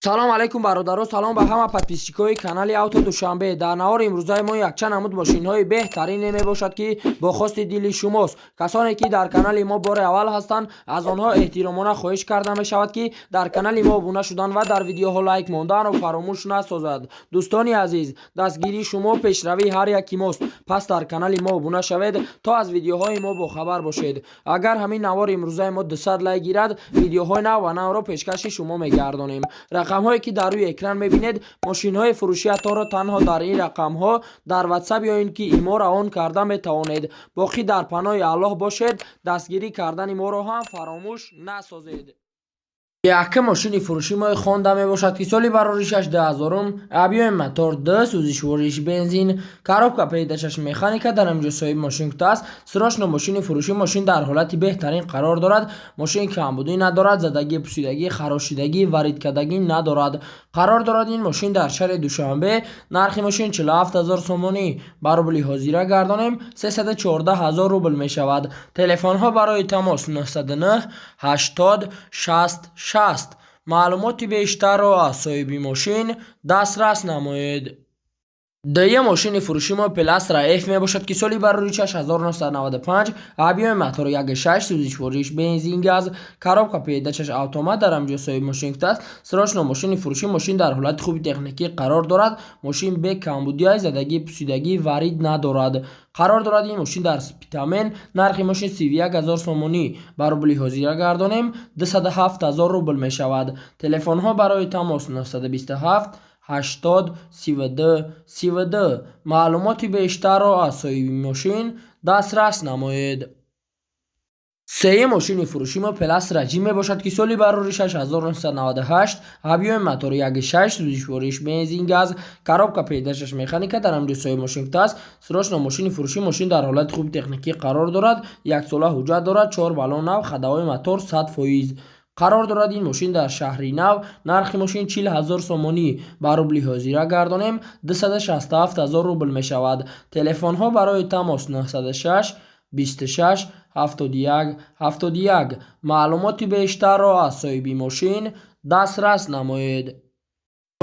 салом алайкум бародаро, салом ба ҳама подписчикои канали Avto душанбе. Дар наҳори имрӯзаи мо якчанд намуд мошинҳои беҳтарине мебошад ки бо хости дили шумост. Касоне ки дар канали мо бори аввал ҳастанд, аз онҳо эҳтиромона хоҳиш карда мешавад ки дар канали мо обуна шуданд ва дар видеоҳо лайк монданро фаромӯш насозад. Дӯстони азиз, дастгирии шумо пешравии ҳар яки мост. Пас дар канали мо обуна шавед то аз видеоҳои мо бохабар бошед. Агар ҳамин навори имрӯзаи мо 200 лайк гирад, видеоҳои нав ва навро пешкаши шумо мегардонем. рақамҳое ки дар рӯи экран мебинед, мошинҳои фурӯши аторо танҳо дар ин рақамҳо дар WhatsApp ё ин ки иморо он карда метавонед. Боқӣ дар паноҳи Аллоҳ бошед, дастгирӣ кардани моро ҳам фаромӯш насозед. Якка мошини фурӯши мои хонда мебошад ки соли барори 6000 объёми мотор 2 сӯзишвориш бензин, коробка передачаш механика дар инҷо соҳиби Мошинхои аст. Срочно мошини фурӯши мошин дар ҳолати беҳтарин қарор дорад. Мошин камбудӣ надорад, задагӣ, пусидагӣ, харошидагӣ, варидкадагӣ надорад. Қарор дорад ин мошин дар шаҳри Душанбе. Нархи мошин 47000 сомонӣ ба рубли ҳозира гардонем 314000 рубл мешавад. Телефонҳо барои тамос 909 80 60. маълумоти бештарро аз соҳиби мошин дастрас намоед. Дая мошини фурӯши мо Opel Astra F мебошад ки соли барори 6995, объёми мотор 1.6 сӯзишвориш бензин газ, коробка передачаш автомат дар инҷо соҳиби Мошинхои аст. Срочно мошини фурӯши мошин дар ҳолати хуби техникӣ қарор дорад. Мошин бе камбудиай, задагӣ, пусидагӣ, варид надорад. қарор дорад ин мошин дар спитамен. Нархи мошин 31000 сомонӣ ба рубли ҳозира гардонем 207000 рубл мешавад. Телефонҳо барои тамос 927 80 32. маълумоти бештарро аз соҳиби мошин дастрас намоед. сеюм мошини фурӯши мо Opel Astra G мебошад ки соли барори 6998, объёми мотор 1.6 сӯзишвориш бензин газ, коробка передачаш механика дар инҷо соҳиби Мошинхои аст. Срочно мошини фурӯши мошин дар ҳолати хуби техникӣ қарор дорад. 1 сола ҳуҷҷат дорад, 4 баллон нав, хадавои мотор 100%. қарор дорад ин мошин дар шаҳри нав. Нархи мошин 40000 сомонӣ ба рубли ҳозира гардонем 267000 рубл мешавад. Телефонҳо барои тамос 906 26 71. маълумоти бештарро аз соҳиби мошин дастрас намоед.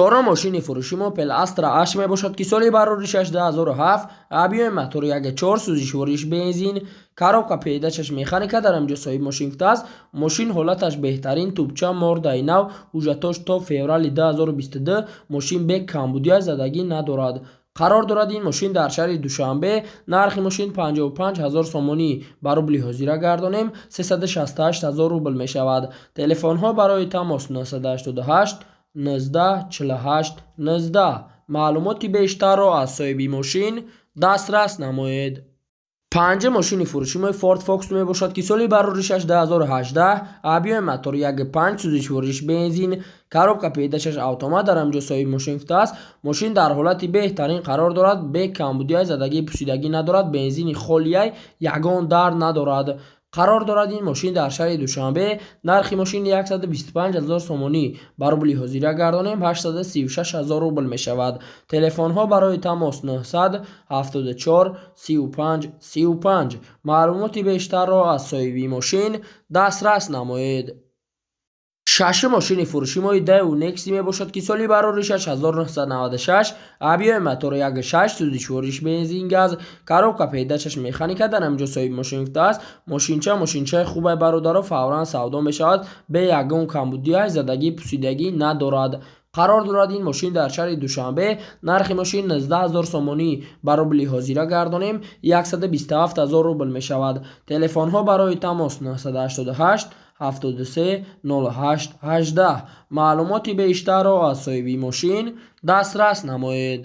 чорум мошини фурӯши мо Opel Astra H мебошад ки соли барори 6007, объёми мотор 1.4 сӯзишвориш бензин, коробка передачаш механика дар инҷо соҳиби Мошинхои аст. мошин ҳолаташ беҳтарин, тӯбча мордаи нав, ҳуҷҷатош то феврали 2022. мошин бе камбудиай, задагӣ надорад. қарор дорад ин мошин дар шаҳри Душанбе. Нархи мошин 55000 сомонӣ ба рубли ҳозира гардонем 368000 рубл мешавад. Телефонҳо барои тамос 988 19 48 19. маълумоти бештарро аз соҳиби мошин дастрас намоед. панҷум мошини фурӯши мои Ford Focus мебошад ки соли барори 6018, объёми мотор 1.5 сӯзишвориш бензин, коробка передачаш автомат дар инҷо соҳиби Мошинхои аст. мошин дар ҳолати беҳтарин қарор дорад. бе камбудиай, задагӣ, пусидагӣ надорад. бензини холияй, ягон дард надорад. қарор дорад ин мошин дар шаҳри Душанбе. нархи мошин 125000 сомонӣ ба рубли ҳозира гардонем 836000 рубл мешавад. телефонҳо барои тамос 900 74 35. маълумоти бештарро аз соҳиби мошин дастрас намоед. шашум мошини фурӯши мои Daewoo Nexi мебошад ки соли барори 6996, объёми мотор 1.6 сӯзишвориш бензин газ, коробка передачаш механика дар инҷо соҳиби Мошинхои аст. мошинчаи хубай бародаро, фавран савдо мешавад. бе ягон камбудиай, задагӣ, пусидагӣ надорад. қарор дорад ин мошин дар шаҳри Душанбе. нархи мошин 19000 сомонӣ ба рубли ҳозира гардонем 127000 рубл мешавад. телефонҳо барои тамос 988 73 08 18. маълумоти бештарро аз соҳиби мошин дастрас намоед.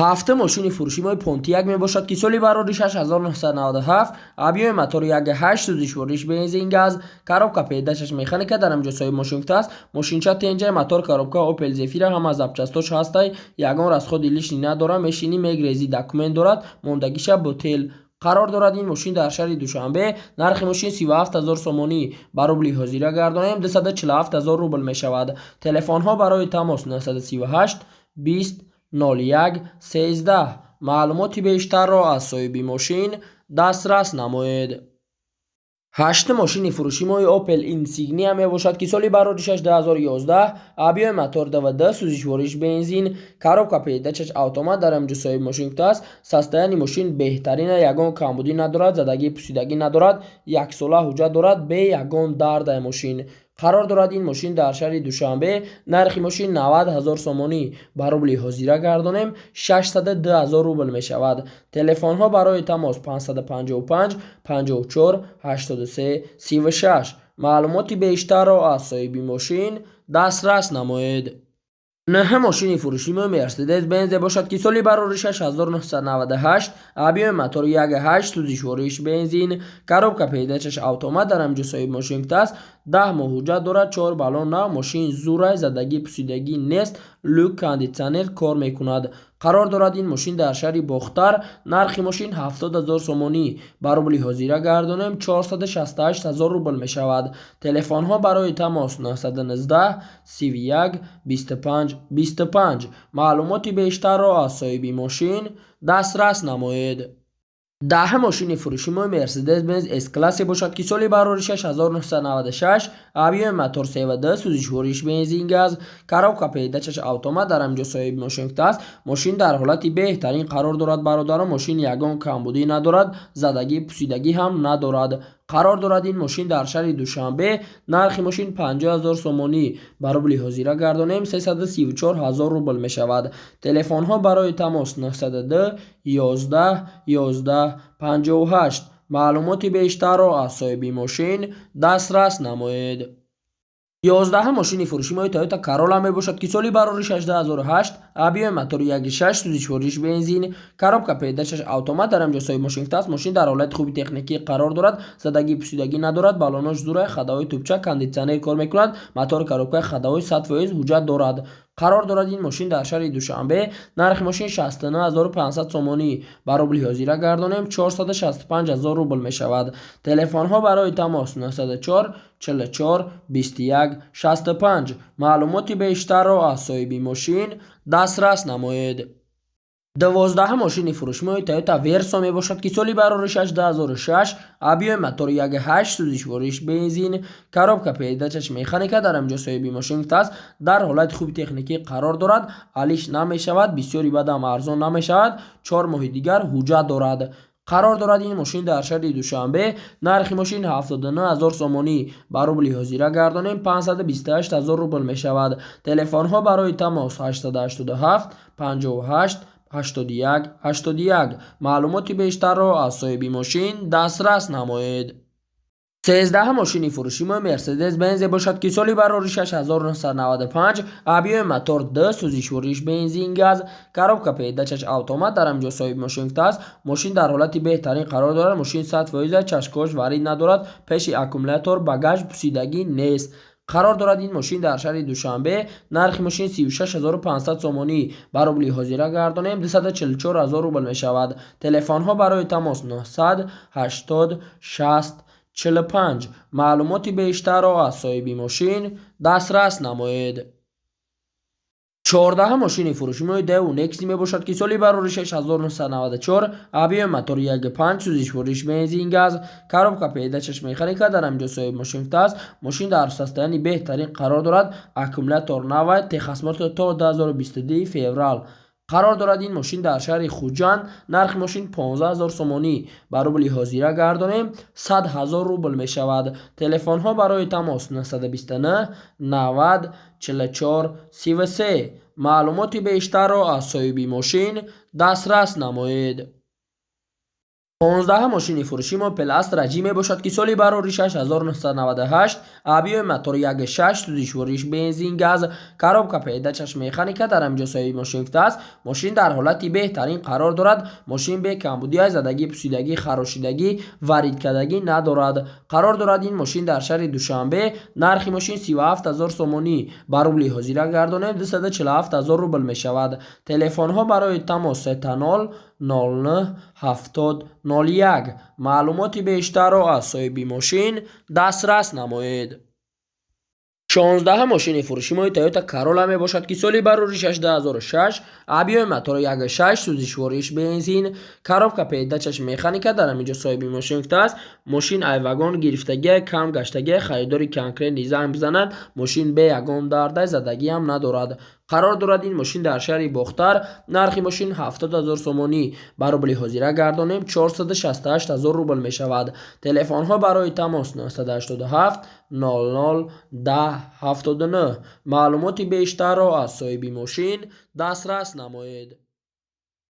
ҳафтум мошини фурӯши мои Pontiac мебошад ки соли барори 6997, объёми мотор 1.8 сӯзишвориш бензин газ, коробка передачаш механика дар инҷо соҳиби Мошинхои аст. мошинча тенҷаи мотор, коробка Opel Zafira ҳама запчастош ҳастай, ягон расходи лишни надорад. мешини мегрези, документ дорад, мондагиша ботел. қарор дорад ин мошин дар шаҳри Душанбе. нархи мошин 37000 сомонӣ ба рубли ҳозира гардонем 247000 рубл мешавад. телефонҳо барои тамос 938 20 01 13. маълумоти бештарро аз соҳиби мошин дастрас намоед. هشت ماشین فروشی مای اوپل اینسیگنیا می باشد که سال برآوردش 2011 آبیای موتور 12 سوزشوارش بنزین коробка پیداچش اتومات در امجا صاحب ماشین است. ساستانی ماشین بهترین یگان کمبودی ندارد، زدگی پوسیدگی ندارد، یک ساله حجت دارد به یگان درد ماشین قرار دارد. این ماشین در شهر دوشنبه نرخ ماشین 90,000 سومانی بر روبل حاضر گردانیم 602,000 روبل می شود. تلفن ها برای تماس 555 54 83 36. معلوماتی بیشتر را از صاحب ماشین دسترس نمایید. نه ماشین فروشی مرسدس بنز باشد که سالی برآوردش 1998 آبیای موتور 1.8 سوزشوارش بنزین коробка پیداچش اتومات در امجا صاحب ماشین است. 10 ماه حجت دارد، 4 بالون نه، ماشین زورای زدگی پوسیدگی نیست، لوک کاندیشنر کار میکند. قرار دارد این ماشین در شهر باختر. نرخ ماشین 70,000 سومانی بر روبل حاضر گردانیم 468,000 روبل می شود. تلفن ها برای تماس 919 31 25 25. معلوماتی بیشتر را از صاحب ماشین دسترس نمایید. 10 ماشین فروشی مرسدس بنز اس کلاس باشد که سالی برآوردش 1996 آبیای موتور 13 سوزشوارش بنزین گاز коробка پیداچش اتومات در امجا صاحب ماشین است. ماشین در حالت بهترین قرار دارد برادران. ماشین یگان کمبودی ندارد، زدگی پوسیدگی هم ندارد. قرار دارد این ماشین در شهر دوشنبه. نرخ ماشین 50,000 سومانی بر روبل حاضر گردانیم 334,000 روبل می شود. تلفن ها برای تماس 902 11 11 58. معلوماتی بیشتر را از صاحب ماشین دسترس نمایید. 11 ماشین فروشی مای تویوتا کارولا می باشد که سالی برآوردش 2008 آبیای موتور 1.6 سوزشوارش بنزین коробка پیداچش اتومات در امجا صاحب ماشین است. ماشین در حالت خوبی تکنیکی قرار دارد، زدگی پوسیدگی ندارد، بالوناش زورای خداوی توپچه کاندیشنر کار میکند، موتور коробка خداوی 100% حجت دارد. قرار دارد این ماشین در شهر دوشنبه. نرخ ماشین 69,500 سومانی بر روبل حاضر گردانیم 465,000 روبل می شود. تلفن ها برای تماس 904 44 21 65. معلوماتی بیشتر را از صاحب ماشین دسترس نمایید. 12 ماشین فروشی مای تویوتا ورسا می باشد که سالی برآوردش 2006 آبیای موتور 1.8 سوزشوارش بنزین коробка پیداچش مکانیکا در امجا صاحب ماشین است. در حالت خوب تکنیکی قرار دارد، علیش نمی شود، بسیاری بد هم ارزان نمی شود، 4 ماه دیگر حجت دارد. قرار دارد این ماشین در شهر دوشنبه. نرخ ماشین 79,000 سومانی بر روبل حاضر گردانیم 528,000 روبل می شود. تلفن ها برای تماس 887 58 81 81. معلوماتی بیشتر را از صاحب ماشین دسترس نمایید. 13 ماشین فروشی مرسدس بنز باشد که سالی برآوردش 1995 آبیای موتور 2 سوزشوارش بنزین گاز коробка پیداچش اتومات در امجا صاحب ماشین است. ماشین در حالت بهترین قرار دارد. ماشین 100% چشم‌کش وارد ندارد، پیش اکومولاتور باگاژ پوسیدگی نیست. قرار دارد این ماشین در شهر دوشنبه. نرخ ماشین 36,500 سومانی بر روبل حاضر گردانیم 244,000 روبل می شود. تلفن ها برای تماس 900 80 60 45. معلوماتی بیشتر را از صاحب ماشین دسترس نمایید. 14 ماشین فروشی مای دیو نکسی می باشد که سالی برآوردش 1994 آبیای موتور 1.5 سوزشوارش بنزین گاز коробка پیداچش مکانیکا در امجا صاحب ماشین است. ماشین در ساستانی بهترین قرار دارد، اکومولاتور نو تخصمات تا 2022 فوریه. قرار دارد این ماشین در شهر خوجند. نرخ ماشین 15,000 سومانی بر روبل حاضر گردانیم 100,000 روبل می شود. تلفن ها برای تماس 929 90 44 33. معلوماتی بیشتر را از صاحب ماشین دسترس نمایید. 15 ماشین فروشی اوپل استرا جی می باشد که سالی برآوردش 1998 آبیای موتور 1.6 سوزشوارش بنزین گاز коробка پیداچش مکانیکا در امجا صاحب ماشین است. ماشین در حالتی بهترین قرار دارد. ماشین به کمبودی زدگی پوسیدگی خراشیدگی وارد کردگی ندارد. قرار دارد این ماشین در شهر دوشنبه. نرخ ماشین 37,000 سومانی بر روبل حاضر گردانیم 247,000 روبل می شود. تلفن ها برای تماس 00 09 70 01. معلوماتی بیشتر را از صاحب ماشین دسترس نمایید. 16 ماشین فروشی ما تویوتا کارولا می باشد که سالی بروریش 2006 آبیای موتور 1.6 سوزشوارش بنزین کاروبکا پیداچش مکانیکا در اینجا صاحب ماشین است. ماشین ای واگن گرفتگی کم گشتگی خریداری کنکرین دیزاین بزنند. ماشین به یگان درده زدگی هم ندارد. قرار دارد این ماشین در شهر باختر نرخ ماشین 70,000 سومانی با روبل حاضره گردانیم 468,000 روبل می شود. تلفن ها برای تماس 987 00 10 79. معلومات بیشتر را از صاحب ماشین دسترس نمایید.